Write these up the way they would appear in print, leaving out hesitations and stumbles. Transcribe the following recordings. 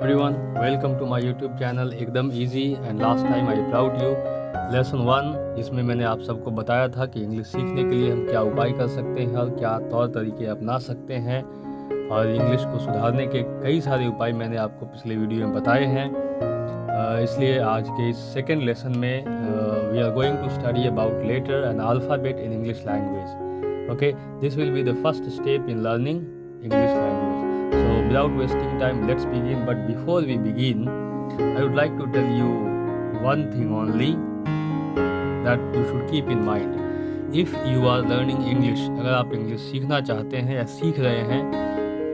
everyone, welcome to my YouTube channel एकदम easy and last time I brought you lesson 1 जिसमें मैंने आप सबको बताया था कि इंग्लिश सीखने के लिए हम क्या उपाय कर सकते हैं और क्या तौर तरीके अपना सकते हैं, और इंग्लिश को सुधारने के कई सारे उपाय मैंने आपको पिछले वीडियो में बताए हैं। इसलिए आज के इस सेकेंड लेसन में we are going to study about letter and alphabet in English language. Okay, this will be the first step in learning English language. So without wasting time, let's begin. But before we begin, I would like to tell you one thing only that you should keep in mind. If you are learning English, अगर आप English सीखना चाहते हैं या सीख रहे हैं,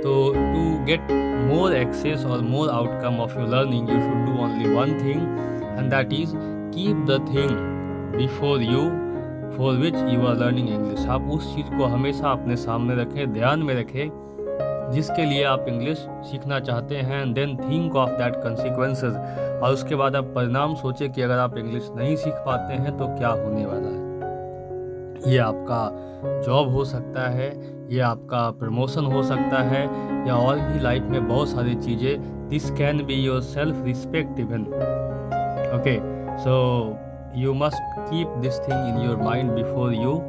तो to get more access or more outcome of your learning, you should do only one thing, and that is keep the thing before you for which you are learning English. आप उस चीज़ को हमेशा अपने सामने रखें, ध्यान में रखें जिसके लिए आप इंग्लिश सीखना चाहते हैं, and then think of that consequences. और उसके बाद आप परिणाम सोचें कि अगर आप इंग्लिश नहीं सीख पाते हैं तो क्या होने वाला है। ये आपका जॉब हो सकता है, ये आपका प्रमोशन हो सकता है, या और भी लाइफ में बहुत सारी चीज़ें। This can be your self respect even. Okay, so you must keep this thing in your mind before you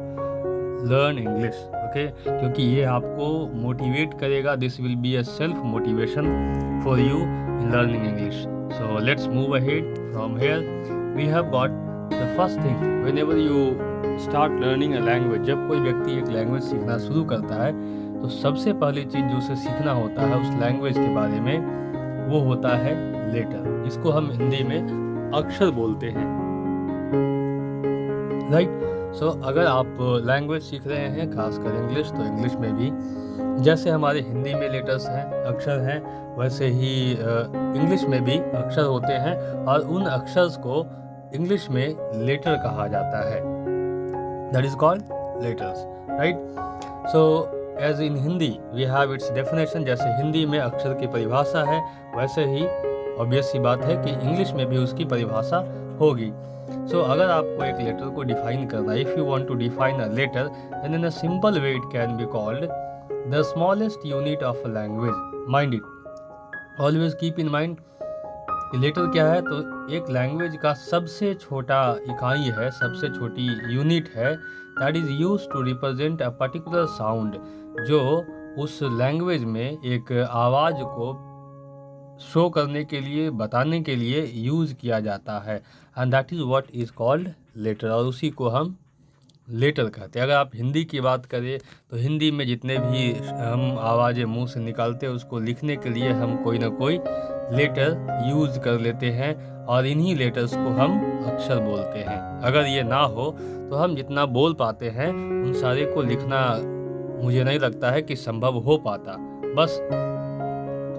learn English. Okay, क्योंकि ये आपको मोटिवेट करेगा। This will be a self motivation for you in learning English. So let's move ahead from here. We have got the first thing, whenever you start learning a language, जब कोई व्यक्ति एक language सीखना शुरू करता है तो सबसे पहली चीज़ जो उसे सीखना होता है उस लैंग्वेज के बारे में, वो होता है लेटर। इसको हम हिंदी में अक्षर बोलते हैं, राइट। सो अगर आप लैंग्वेज सीख रहे हैं, खासकर इंग्लिश, तो इंग्लिश में भी जैसे हमारे हिंदी में लेटर्स हैं, अक्षर हैं, वैसे ही इंग्लिश में भी अक्षर होते हैं, और उन अक्षर्स को इंग्लिश में लेटर कहा जाता है। That is called letters, right. So as in Hindi we have its definition. जैसे हिंदी में अक्षर की परिभाषा है, वैसे ही ऑब्वियस सी बात है कि इंग्लिश में भी उसकी परिभाषा होगी। सो अगर आपको एक लेटर को डिफाइन करना है, if you want to define a letter, then in a simple way it can be called the smallest unit of a language. Mind it, always keep in mind कि लेटर क्या है। तो एक language का सबसे छोटा इकाई है, सबसे छोटी यूनिट है, that is use to represent a particular sound, जो उस लैंग्वेज में एक आवाज़ को शो करने के लिए, बताने के लिए यूज़ किया जाता है, and that is what is called letter, और उसी को हम लेटर कहते हैं। अगर आप हिंदी की बात करें तो हिंदी में जितने भी हम आवाज़ें मुंह से निकालते हैं उसको लिखने के लिए हम कोई ना कोई लेटर यूज़ कर लेते हैं, और इन्हीं लेटर्स को हम अक्षर बोलते हैं। अगर ये ना हो तो हम जितना बोल पाते हैं उन सारे को लिखना मुझे नहीं लगता है कि संभव हो पाता। बस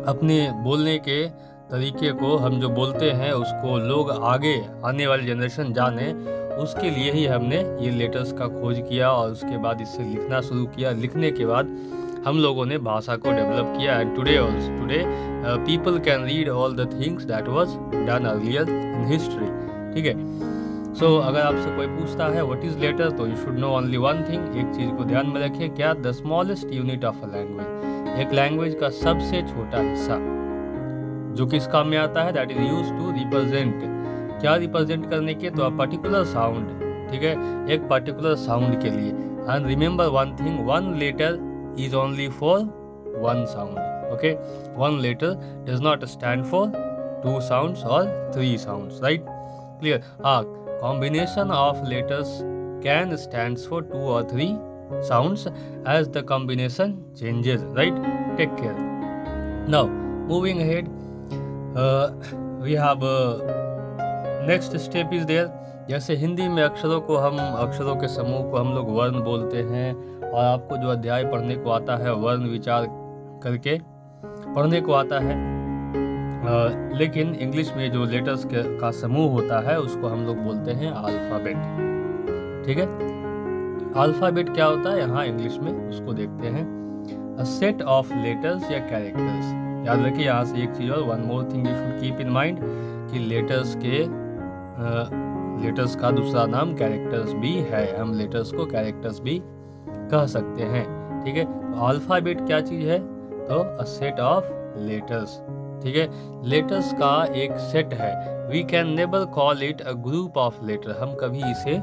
अपने बोलने के तरीके को, हम जो बोलते हैं उसको लोग आगे आने वाली जनरेशन जाने, उसके लिए ही हमने ये लेटर्स का खोज किया, और उसके बाद इससे लिखना शुरू किया। लिखने के बाद हम लोगों ने भाषा को डेवलप किया, and today people can read all the things that was done earlier in history. ठीक है। सो अगर आपसे कोई पूछता है व्हाट इज़ लेटर, तो you should know only one thing. एक चीज़ को ध्यान में रखिए, क्या? The smallest unit of a language. एक लैंग्वेज का सबसे छोटा हिस्सा जो किस काम में आता है, that is use to represent. क्या रिप्रेजेंट करने के? तो अ पर्टिकुलर साउंड, ठीक है, एक पर्टिकुलर साउंड के लिए। And remember one thing, one letter is only for one sound. Okay, one letter does not stand for two sounds और थ्री साउंड्स, राइट, क्लियर। हाँ, combination of letters can stands for two और three sounds as the combination changes, right? Take care. Now moving ahead, we have next step is there. जैसे हिंदी में अक्षरों के समूह को हम लोग वर्ण बोलते हैं, और आपको जो अध्याय पढ़ने को आता है वर्ण विचार करके पढ़ने को आता है, लेकिन इंग्लिश में जो लेटर्स का समूह होता है उसको हम लोग बोलते हैं अल्फ़ाबेट। ठीक है। अल्फ़ाबेट क्या होता है यहाँ इंग्लिश में, उसको देखते हैं। अ सेट ऑफ लेटर्स या कैरेक्टर्स। याद रखिए यहाँ से एक चीज़ और, one more thing you should keep in mind कि लेटर्स का दूसरा नाम कैरेक्टर्स भी है। हम लेटर्स को कैरेक्टर्स भी कह सकते हैं। ठीक है। तो अल्फ़ाबेट क्या चीज़ है? तो अ सेट ऑफ लेटर्स। ठीक है। लेटर्स का एक सेट है। We can never call it a group of letter, हम कभी इसे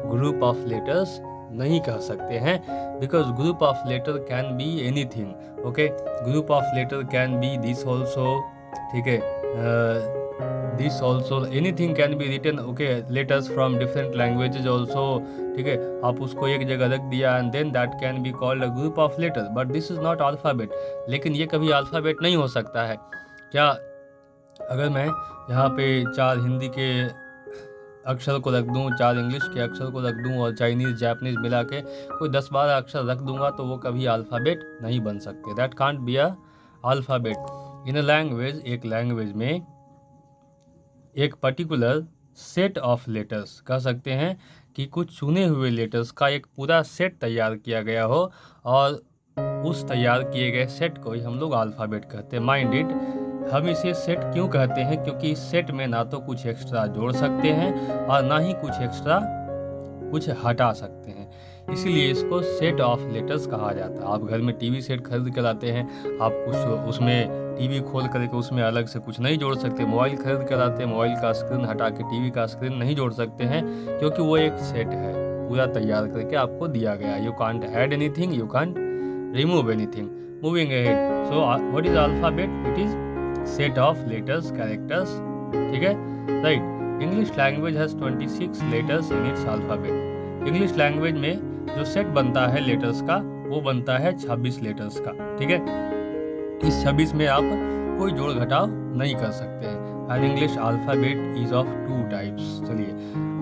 ग्रुप ऑफ लेटर्स नहीं कह सकते हैं, because group of letter can be anything. Okay, group of letter can be this also, ठीक है, this also, anything can be written, okay, letters from different languages also, ठीक है। आप उसको एक जगह रख दिया and then that can be called a group of letter, but this is not alphabet. लेकिन ये कभी अल्फ़ाबेट नहीं हो सकता है। क्या अगर मैं यहाँ पे 4 हिंदी के अक्षर को रख दूँ, 4 इंग्लिश के अक्षर को रख दूँ और चाइनीज़ जापानीज़ मिला के कोई 10-12 अक्षर रख दूंगा तो वो कभी अल्फ़ाबेट नहीं बन सकते। That can't be a alphabet. In a language, एक लैंग्वेज में एक पर्टिकुलर सेट ऑफ लेटर्स, कह सकते हैं कि कुछ चुने हुए लेटर्स का एक पूरा सेट तैयार किया गया हो, और उस तैयार किए गए सेट को ही हम लोग अल्फ़ाबेट कहते हैं। माइंड इट, हम इसे सेट क्यों कहते हैं? क्योंकि इस सेट में ना तो कुछ एक्स्ट्रा जोड़ सकते हैं और ना ही कुछ एक्स्ट्रा कुछ हटा सकते हैं, इसीलिए इसको सेट ऑफ लेटर्स कहा जाता है। आप घर में टीवी सेट खरीद कर लाते हैं, आप कुछ उसमें टीवी खोल करके उसमें अलग से कुछ नहीं जोड़ सकते। मोबाइल खरीद कर आते हैं, मोबाइल का स्क्रीन हटा के टीवी का स्क्रीन नहीं जोड़ सकते हैं, क्योंकि वो एक सेट है पूरा तैयार करके आपको दिया गया। You can't add anything, you can't remove anything. Moving ahead, so what is alphabet? It is set of letters, characters, ठीक है, right. English language has 26 letters in its alphabet. English language में जो सेट बनता है letters का वो बनता है 26 लेटर्स का, ठीक है। इस 26 में आप कोई जोड़ घटाव नहीं कर सकते हैं। And English alphabet is of 2 types. चलिए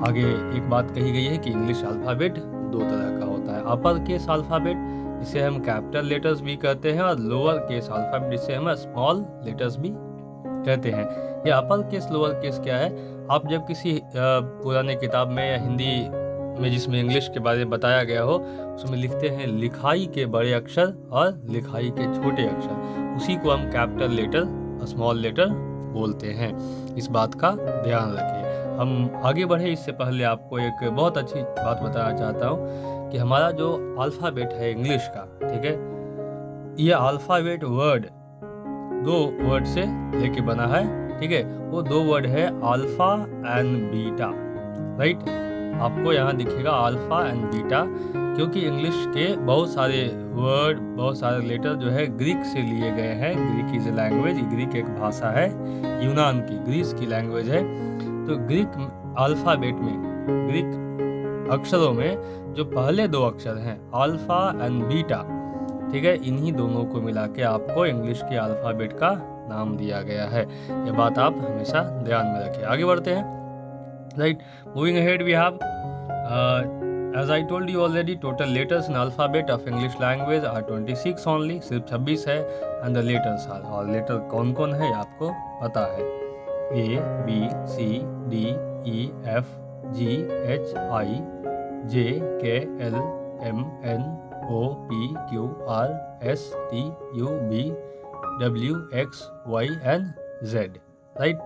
आगे एक बात कही गई है कि इंग्लिश अल्फ़ाबेट 2 तरह का होता है। अपर केस अल्फ़ाबेट, जिसे हम कैपिटल लेटर्स भी कहते हैं, और लोअर केस अल्फ़ाबेट, जिसे हम स्मॉल लेटर्स भी कहते हैं। ये अपर केस लोअर केस क्या है? आप जब किसी पुराने किताब में या हिंदी में जिसमें इंग्लिश के बारे में बताया गया हो, उसमें लिखते हैं लिखाई के बड़े अक्षर और लिखाई के छोटे अक्षर, उसी को हम कैपिटल लेटर, स्मॉल लेटर बोलते हैं। इस बात का ध्यान रखें। हम आगे बढ़े इससे पहले आपको एक बहुत अच्छी बात बताना चाहता हूँ कि हमारा जो अल्फ़ाबेट है इंग्लिश का, ठीक है, ये अल्फ़ाबेट वर्ड 2 वर्ड से लेके बना है, ठीक है। वो 2 वर्ड है अल्फ़ा एंड बीटा, राइट। आपको यहाँ दिखेगा अल्फ़ा एंड बीटा, क्योंकि इंग्लिश के बहुत सारे वर्ड, बहुत सारे लेटर जो है ग्रीक से लिए गए हैं। Greek is a language, Greek एक भाषा है यूनान की, ग्रीस की लैंग्वेज है। तो ग्रीक अल्फ़ाबेट में, ग्रीक अक्षरों में जो पहले 2 अक्षर हैं अल्फ़ा एंड बीटा, ठीक है, इन्हीं दोनों को मिला के आपको इंग्लिश के अल्फ़ाबेट का नाम दिया गया है। ये बात आप हमेशा ध्यान में रखें। आगे बढ़ते हैं, right. Moving ahead we have, as I told you already, total letters in alphabet of English language are 26 only, सिर्फ 26 है। and the letters are, और लेटर कौन कौन है आपको पता है, A, B, C, D, E, F, G, H, I, J, K, L, M, N, O, P, Q, R, S, T, U, V, W, X, Y and Z, right.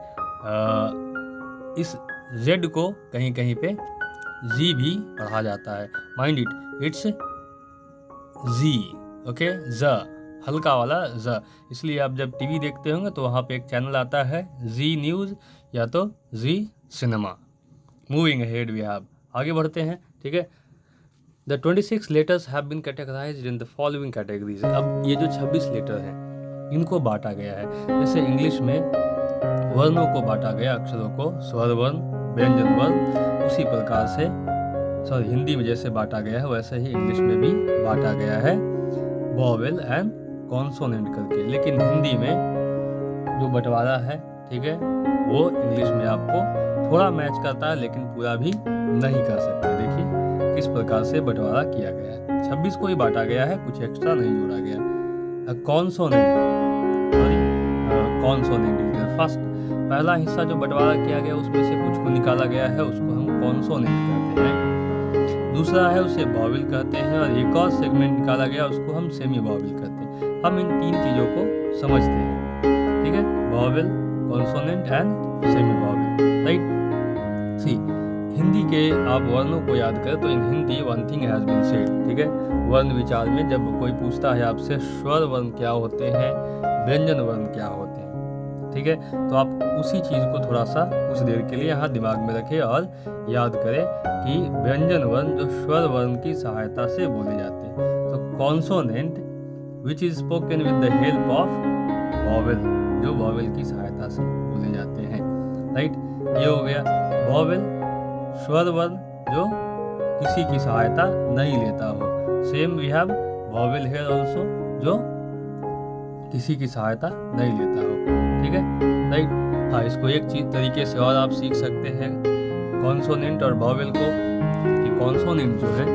इस Z को कहीं कहीं पे जी भी पढ़ा जाता है। Mind it, it's G, okay, ज, हल्का वाला ज। इसलिए आप जब टीवी देखते होंगे तो वहाँ पे एक चैनल आता है जी न्यूज़ या तो Zee cinema. Moving ahead we have, आगे बढ़ते हैं, ठीक है। The 26 letters have been categorized in the following categories. अब ये जो 26 लेटर हैं इनको बांटा गया है। जैसे इंग्लिश में वर्णों को बांटा गया, अक्षरों को, स्वर वर्ण, व्यंजन वर्ण, उसी प्रकार से हिंदी में जैसे बांटा गया है वैसे ही इंग्लिश में भी बांटा गया है वॉवेल एंड कॉन्सोनेंट करके। लेकिन हिंदी में जो बंटवारा है, ठीक है, वो इंग्लिश में आपको थोड़ा मैच करता है लेकिन पूरा भी नहीं कर सकते। देखिए किस प्रकार से बंटवारा किया गया है। 26 को ही बांटा गया है, कुछ एक्स्ट्रा नहीं जोड़ा गया। Consonant, consonant is the first, पहला हिस्सा जो बंटवारा किया गया उसमें से कुछ को निकाला गया है, उसको हम कॉन्सोनेंट कहते हैं। दूसरा है उसे वॉवेल कहते हैं, और एक और सेगमेंट निकाला गया उसको हम सेमी वॉवेल कहते हैं। हम इन 3 चीज़ों को समझते हैं, ठीक है, vowel, consonant and semi vowel, right. See, Hindi के आप वर्णों को याद करें तो in Hindi one thing has been said, ठीक है। वर्ण विचार में जब कोई पूछता है आपसे स्वर वर्ण क्या होते हैं, व्यंजन वर्ण क्या होते हैं, ठीक है। तो आप उसी चीज़ को थोड़ा सा कुछ देर के लिए यहाँ दिमाग में रखें और याद करें कि व्यंजन वर्ण जो स्वर वर्ण की सहायता से बोले जाते हैं। तो consonant which is spoken with the help of vowel, जो वॉवेल की सहायता से बोले जाते हैं, राइट। ये हो गया वॉवेल, स्वर वर्ण जो किसी की सहायता नहीं लेता हो। Same we have vowel here also, जो किसी की सहायता नहीं लेता हो, ठीक है, राइट। हाँ, इसको एक चीज तरीके से और आप सीख सकते हैं कॉन्सोनेंट और वॉवेल को, कि कॉन्सोनेंट जो है,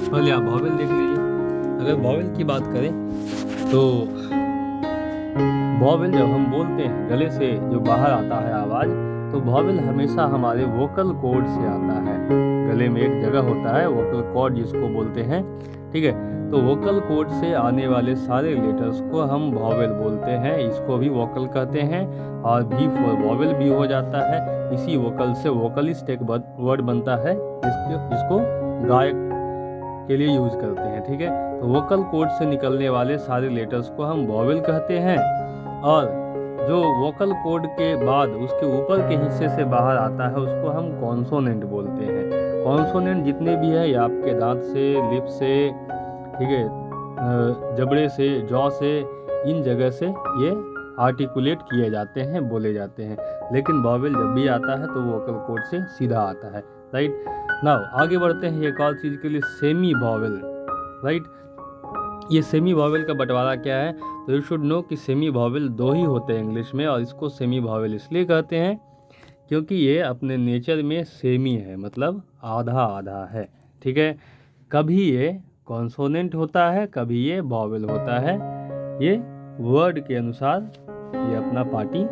पहले आप वॉवेल देख लीजिए। अगर वॉवेल की बात करें तो वॉवेल जब हम बोलते हैं गले से जो बाहर आता है आवाज़, तो वॉवेल हमेशा हमारे वोकल कॉर्ड से आता है। गले में एक जगह होता है वोकल कॉर्ड जिसको बोलते हैं, ठीक है। तो वोकल कॉर्ड से आने वाले सारे लेटर्स को हम वॉवेल बोलते हैं, इसको भी वोकल कहते हैं। और भी फॉर वॉवेल भी हो जाता है। इसी वोकल से वोकलिस्ट एक वर्ड बनता है जिसको गायक के लिए यूज करते हैं, ठीक है। तो वोकल कॉर्ड से निकलने वाले सारे लेटर्स को हम वॉवेल कहते हैं, और जो वोकल कॉर्ड के बाद उसके ऊपर के हिस्से से बाहर आता है उसको हम कॉन्सोनेंट बोलते हैं। कॉन्सोनेंट जितने भी है, या आपके दांत से, लिप से, ठीक है, जबड़े से, जॉ से, इन जगह से ये आर्टिकुलेट किए जाते हैं, बोले जाते हैं। लेकिन वॉवेल जब भी आता है तो वोकल कॉर्ड से सीधा आता है, राइट। नाउ आगे बढ़ते हैं एक और चीज़ के लिए, सेमी वॉवेल, राइट। ये सेमी वॉवेल का बंटवारा क्या है, तो यू शुड नो कि सेमी वॉवेल दो ही होते हैं इंग्लिश में, और इसको सेमी वॉवेल इसलिए कहते हैं क्योंकि ये अपने नेचर में सेमी है, मतलब आधा आधा है, ठीक है। कभी ये कॉन्सोनेंट होता है, कभी ये वॉवेल होता है। ये वर्ड के अनुसार ये अपना पार्टी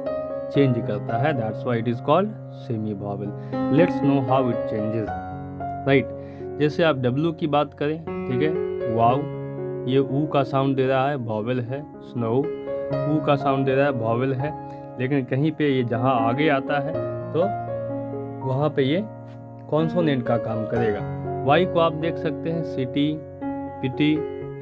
चेंज करता है, that's why it is called semi vowel. Let's know how it changes, right. जैसे आप डब्लू की बात करें, ठीक है, वाव, ये ऊ का साउंड दे रहा है, वॉवेल है। स्नो, ऊ का साउंड दे रहा है, वॉवेल है। लेकिन कहीं पे ये जहाँ आगे आता है तो वहाँ पे ये कॉन्सोनेंट का काम करेगा। वाई को आप देख सकते हैं, सिटी, पिटी,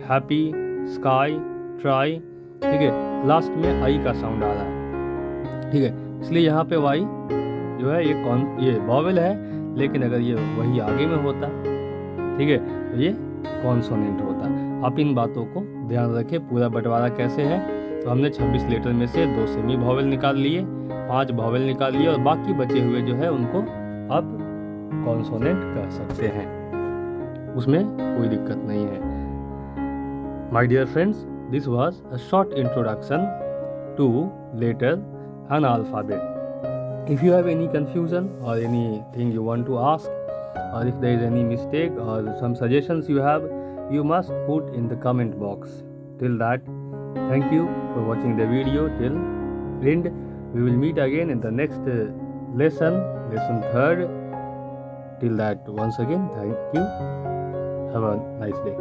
हैप्पी, स्काई, ट्राई, ठीक है, लास्ट में आई का साउंड आ रहा है, ठीक है। इसलिए यहाँ पे वाई जो है ये वॉवेल है, लेकिन अगर ये वही आगे में होता, ठीक है, तो ये कॉन्सोनेंट होता। आप इन बातों को ध्यान रखें। पूरा बंटवारा कैसे है, तो हमने 26 लेटर में से 2 सेमी वॉवेल निकाल लिए, 5 वॉवेल निकाल लिए, और बाकी बचे हुए जो है उनको आप कॉन्सोनेंट कह सकते हैं, उसमें कोई दिक्कत नहीं है। My dear friends, this was a short introduction to letter and alphabet. If you have any confusion or anything you want to ask, or if there is any mistake or some suggestions you have, you must put in the comment box. Till that, thank you for watching the video till end. We will meet again in the next lesson 3rd. Till that, once again, thank you. Have a nice day.